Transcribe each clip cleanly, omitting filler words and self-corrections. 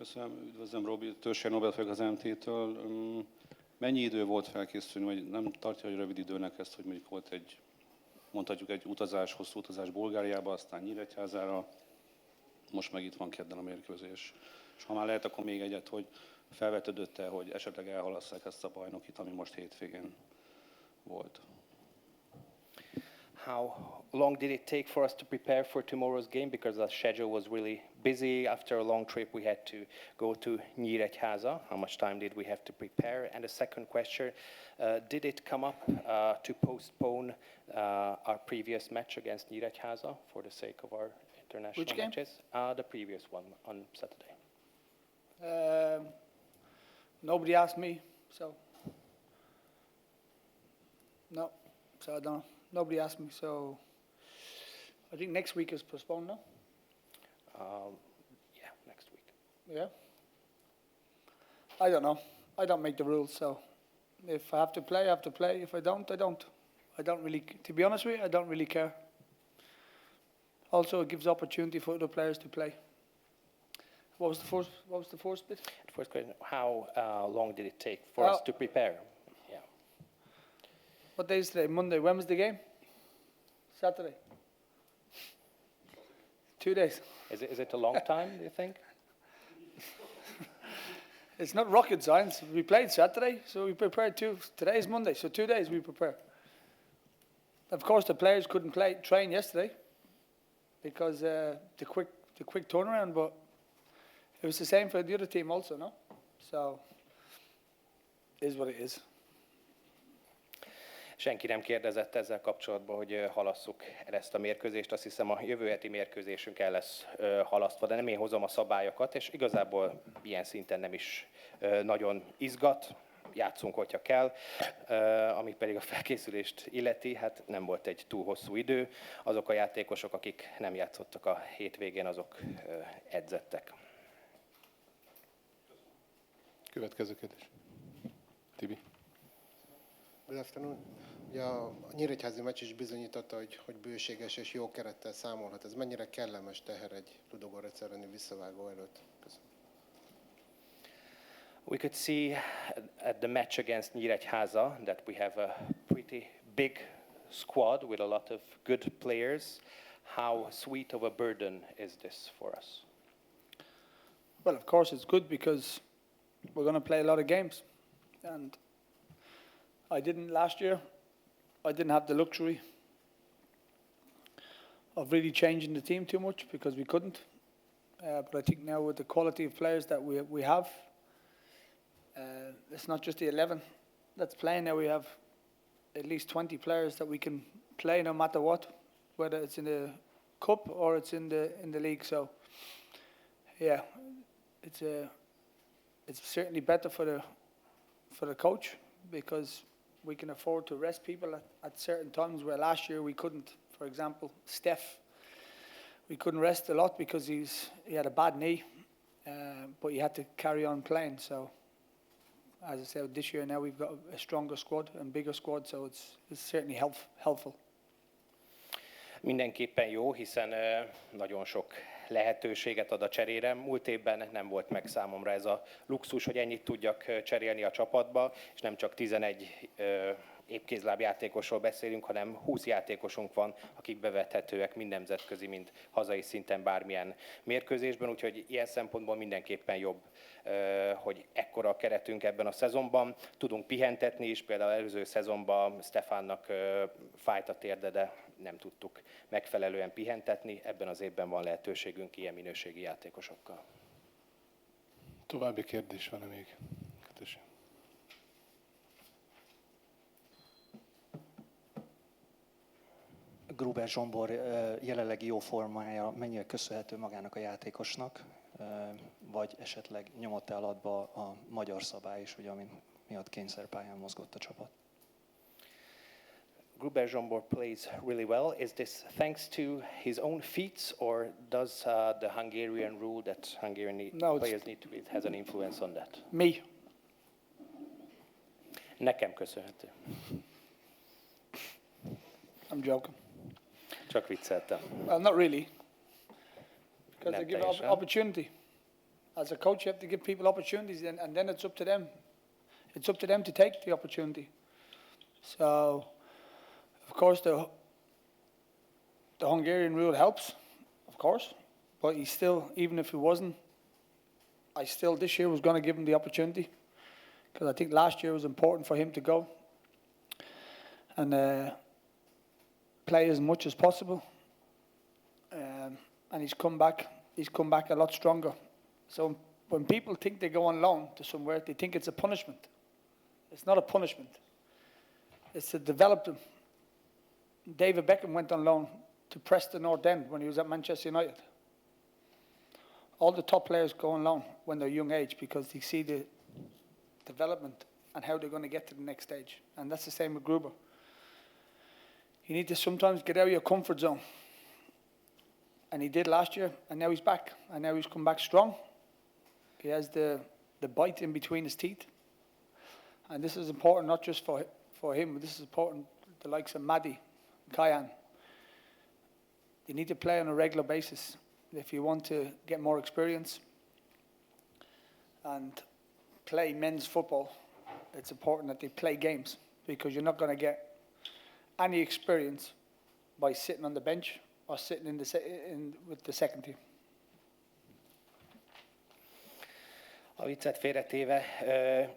Köszönöm, üdvözlöm Robi, Törzsér Norbert vagyok az MT-től. Mennyi idő volt felkészülni, vagy nem tartja, hogy rövid időnek ezt, hogy mondjuk volt mondhatjuk egy utazás, hosszú utazás Bulgáriába, aztán Nyíregyházára, most meg itt van kedden a mérkőzés. És ha már lehet, akkor még egyet, hogy felvetődött-e, hogy esetleg elhalasszák ezt a bajnokit, ami most hétvégén volt. How long did it take for us to prepare for tomorrow's game? Because our schedule was really busy. After a long trip, we had to go to Nyíregyháza. How much time did we have to prepare? And the second question, did it come up to postpone our previous match against Nyíregyháza for the sake of our international Which game? matches? The previous one on Saturday. Nobody asked me, so no, so I don't know. Nobody asked me, so I think next week is postponed now. Yeah, next week. Yeah. I don't know. I don't make the rules, so if I have to play, I have to play. If I don't, I don't. I don't really, to be honest with you, I don't really care. Also, it gives opportunity for other players to play. What was the first bit? The first question, how long did it take for us to prepare? Yeah. What day is today? Monday. When was the game? Saturday. 2 days. Is it a long time, do you think? It's not rocket science. We played Saturday, so we prepared today is Monday, so 2 days we prepare. Of course, the players couldn't train yesterday because the quick turnaround, but it was the same for the other team also, no? So, it is what it is. Senki nem kérdezett ezzel kapcsolatban, hogy halasszuk el ezt a mérkőzést. Azt hiszem, a jövő heti mérkőzésünk el lesz halasztva, de nem én hozom a szabályokat, és igazából ilyen szinten nem is nagyon izgat. Játszunk, hogyha kell, ami pedig a felkészülést illeti, hát nem volt egy túl hosszú idő. Azok a játékosok, akik nem játszottak a hétvégén, azok edzettek. Következő kérdés. Tibi. Good afternoon. Ugye a nyíregyházi meccs is bizonyította, hogy bőséges és jó kerettel számolhat. Ez mennyire kellemes teher egy Ludogorec elleni visszavágó előtt? Köszönöm. We could see at the match against Nyíregyháza that we have a pretty big squad with a lot of good players. How sweet of a burden is this for us? Well, of course it's good because we're going to play a lot of games. And I didn't last year. I didn't have the luxury of really changing the team too much because we couldn't. But I think now with the quality of players that we have, it's not just the 11 that's playing. Now we have at least 20 players that we can play no matter what, whether it's in the cup or it's in the league. So, yeah, it's certainly better for the coach because we can afford to rest people at certain times where last year we couldn't. For example, Steph, we couldn't rest a lot because he had a bad knee, but he had to carry on playing. So, as I said, this year now we've got a stronger squad and bigger squad, so it's certainly helpful. Mindenképpen jó, hiszen nagyon sok lehetőséget ad a cserére. Múlt évben nem volt meg számomra ez a luxus, hogy ennyit tudjak cserélni a csapatba, és nem csak 11 épkézláb játékosról beszélünk, hanem 20 játékosunk van, akik bevethetőek mind nemzetközi, mind hazai szinten bármilyen mérkőzésben, úgyhogy ilyen szempontból mindenképpen jobb, hogy ekkora a keretünk ebben a szezonban. Tudunk pihentetni is, például előző szezonban Stefánnak fájt a térde, de nem tudtuk megfelelően pihentetni. Ebben az évben van lehetőségünk ilyen minőségi játékosokkal. További kérdés van-e még? Köszönöm. Gruber Zsombor jelenlegi jó formája mennyire köszönhető magának a játékosnak, vagy esetleg nyomott el alatba a magyar szabály is, ugye, ami miatt kényszerpályán mozgott a csapat? Gruber Zsombor plays really well. Is this thanks to his own feats, or does the Hungarian rule that Hungarian players need to be has an influence on that? Me. Nekem köszönhető. I'm joking. Csak vicceltem. Well, not really. Because Nem they give teljesen. opportunity. As a coach, you have to give people opportunities, and then it's up to them. It's up to them to take the opportunity. So, of course, the Hungarian rule helps, of course, but he still, even if he wasn't, I still this year was going to give him the opportunity, because I think last year was important for him to go and play as much as possible. And he's come back. He's come back a lot stronger. So when people think they go on loan to somewhere, they think it's a punishment. It's not a punishment. It's to develop them. David Beckham went on loan to Preston North End when he was at Manchester United. All the top players go on loan when they're young age because they see the development and how they're going to get to the next stage. And that's the same with Gruber. You need to sometimes get out of your comfort zone. And he did last year, and now he's back. And now he's come back strong. He has the bite in between his teeth. And this is important not just for him, but this is important the likes of Maddie, Kayan. You need to play on a regular basis if you want to get more experience and play men's football. It's important that they play games, because you're not going to get any experience by sitting on the bench or sitting with the second team. A viccet félretéve,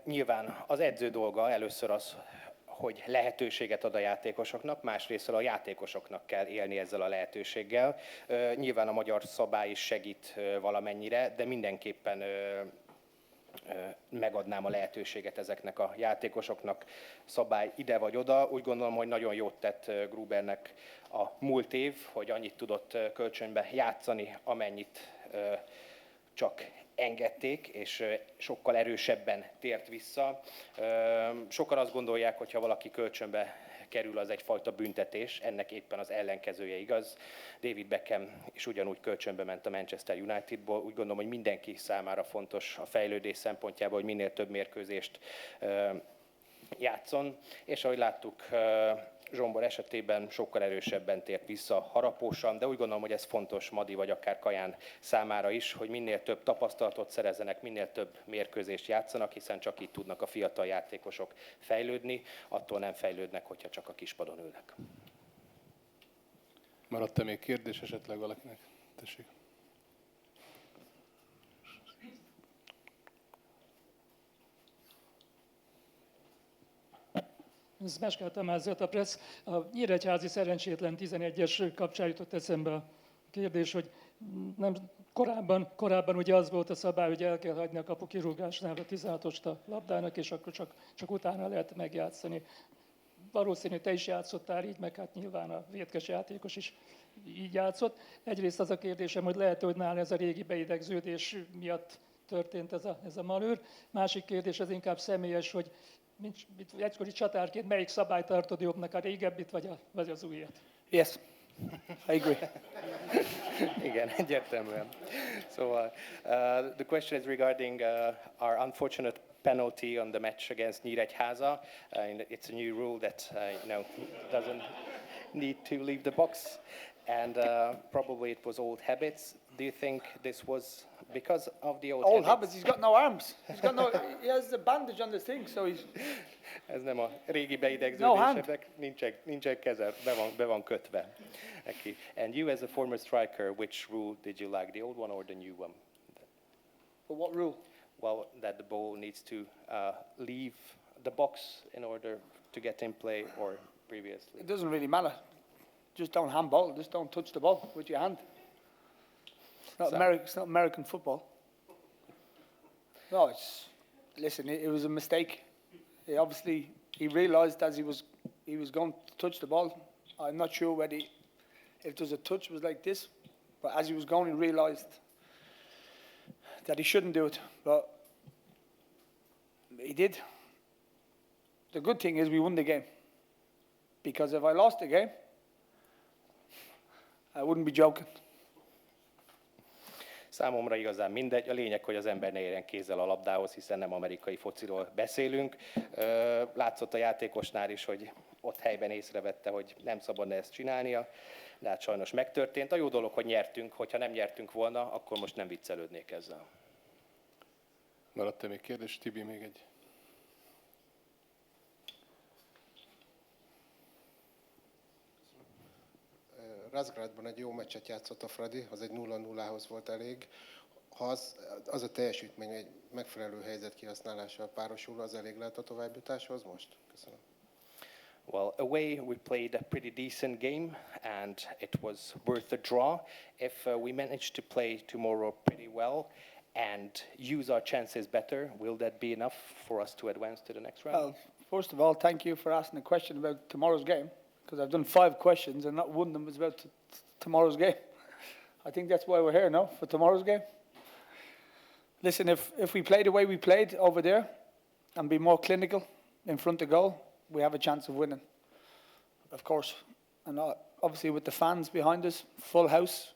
nyilván az edző dolga először az, hogy lehetőséget ad a játékosoknak, másrészt a játékosoknak kell élni ezzel a lehetőséggel. Nyilván a magyar szabály is segít valamennyire, de mindenképpen megadnám a lehetőséget ezeknek a játékosoknak, szabály ide vagy oda. Úgy gondolom, hogy nagyon jót tett Grubernek a múlt év, hogy annyit tudott kölcsönbe játszani, amennyit csak engedték, és sokkal erősebben tért vissza. Sokan azt gondolják, hogy ha valaki kölcsönbe kerül, az egyfajta büntetés, ennek éppen az ellenkezője igaz. David Beckham is ugyanúgy kölcsönbe ment a Manchester Unitedból. Úgy gondolom, hogy mindenki számára fontos a fejlődés szempontjából, hogy minél több mérkőzést játszon, és ahogy láttuk, Zsombor esetében sokkal erősebben tért vissza, harapósan, de úgy gondolom, hogy ez fontos Madi vagy akár Kaján számára is, hogy minél több tapasztalatot szerezzenek, minél több mérkőzést játszanak, hiszen csak így tudnak a fiatal játékosok fejlődni, attól nem fejlődnek, hogyha csak a kispadon ülnek. Maradt-e még kérdés esetleg valakinek? Tessék. Smeskál Tamás Zöld, Press. A nyíregyházi szerencsétlen 11-es kapcsán jutott eszembe a kérdés, hogy nem, korábban ugye az volt a szabály, hogy el kell hagyni a kapukirúgásnál a 16-ost a labdának, és akkor csak utána lehet megjátszani. Valószínű, te is játszottál így, meg hát nyilván a vétkes játékos is így játszott. Egyrészt az a kérdésem, hogy lehet, hogy nála ez a régi beidegződés miatt történt ez a manőr. Másik kérdés, az inkább személyes, hogy mint egykori csatárként melyik szabályt tartod jobbnak, a régebbit vagy az újat? Yes, I agree. Igen, egyértelműen. Szóval, the question is regarding our unfortunate penalty on the match against Nyíregyháza. It's a new rule that doesn't need to leave the box, and probably it was old habits. Do you think this was because of the old habits? He's got no arms. He has a bandage on this thing, so he's. Ez nem a régi beidegződéseknek, nincsen keze, be van kötve neki. And you as a former striker, which rule did you like, the old one or the new one? But what rule? Well, that the ball needs to leave the box in order to get in play, or previously? It doesn't really matter. Just don't handball. Just don't touch the ball with your hand. It's not American football. No, listen, it was a mistake. He realised as he was going to touch the ball. I'm not sure whether if there's a touch was like this, but as he was going, he realised that he shouldn't do it. But he did. The good thing is we won the game, because if I lost the game, I wouldn't be joking. Számomra igazán mindegy, a lényeg, hogy az ember ne érjen kézzel a labdához, hiszen nem amerikai fociról beszélünk. Látszott a játékosnál is, hogy ott helyben észrevette, hogy nem szabadna ezt csinálnia, de hát sajnos megtörtént. A jó dolog, hogy nyertünk, hogyha nem nyertünk volna, akkor most nem viccelődnék ezzel. Maradt-e még kérdés? Tibi, még egy. Razgradban egy jó meccset játszott a Fradi, az egy 0-0-hoz volt elég. Ha az a teljesítmény egy megfelelő helyzet kihasználással párosul, az elég lehet a továbbjutáshoz most? Köszönöm. Well, away we played a pretty decent game and it was worth a draw. If we manage to play tomorrow pretty well and use our chances better, will that be enough for us to advance to the next round? Well, first of all, thank you for asking a question about tomorrow's game, because I've done 5 questions and not one of them was about tomorrow's game. I think that's why we're here now, for tomorrow's game. Listen, if we play the way we played over there and be more clinical in front of goal, we have a chance of winning, of course. And obviously with the fans behind us, full house.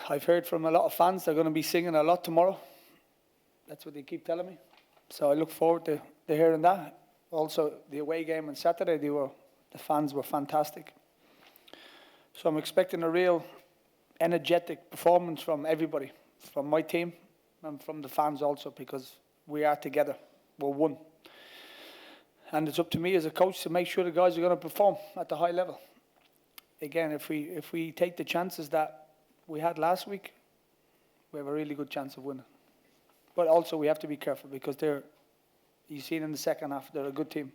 I've heard from a lot of fans they're going to be singing a lot tomorrow. That's what they keep telling me. So I look forward to hearing that. Also, the away game on Saturday, the fans were fantastic. So I'm expecting a real energetic performance from everybody, from my team and from the fans also, because we are together. We're one. And it's up to me as a coach to make sure the guys are going to perform at the high level. Again, if we take the chances that we had last week, we have a really good chance of winning. But also we have to be careful because you've seen in the second half, they're a good team.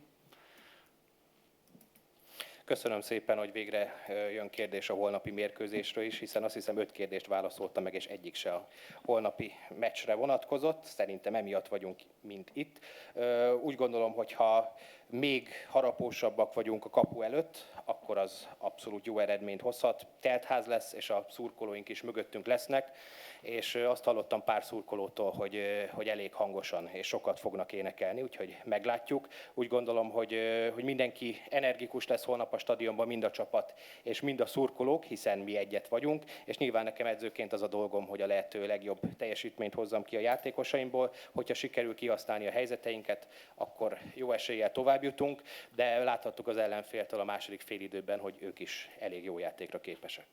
Köszönöm szépen, hogy végre jön kérdés a holnapi mérkőzésről is, hiszen azt hiszem 5 kérdést válaszoltam meg, és egyik se a holnapi meccsre vonatkozott. Szerintem emiatt vagyunk, mint itt. Úgy gondolom, hogy ha még harapósabbak vagyunk a kapu előtt, akkor az abszolút jó eredményt hozhat. Teltház lesz, és a szurkolóink is mögöttünk lesznek, és azt hallottam pár szurkolótól, hogy elég hangosan és sokat fognak énekelni, úgyhogy meglátjuk. Úgy gondolom, hogy mindenki energikus lesz holnap a stadionban, mind a csapat és mind a szurkolók, hiszen mi egyet vagyunk, és nyilván nekem edzőként az a dolgom, hogy a lehető legjobb teljesítményt hozzam ki a játékosaimból. Hogyha sikerül kihasználni a helyzeteinket, akkor jó eséllyel tovább jutunk, de láthattuk az ellenféltől a második félidőben, hogy ők is elég jó játékra képesek.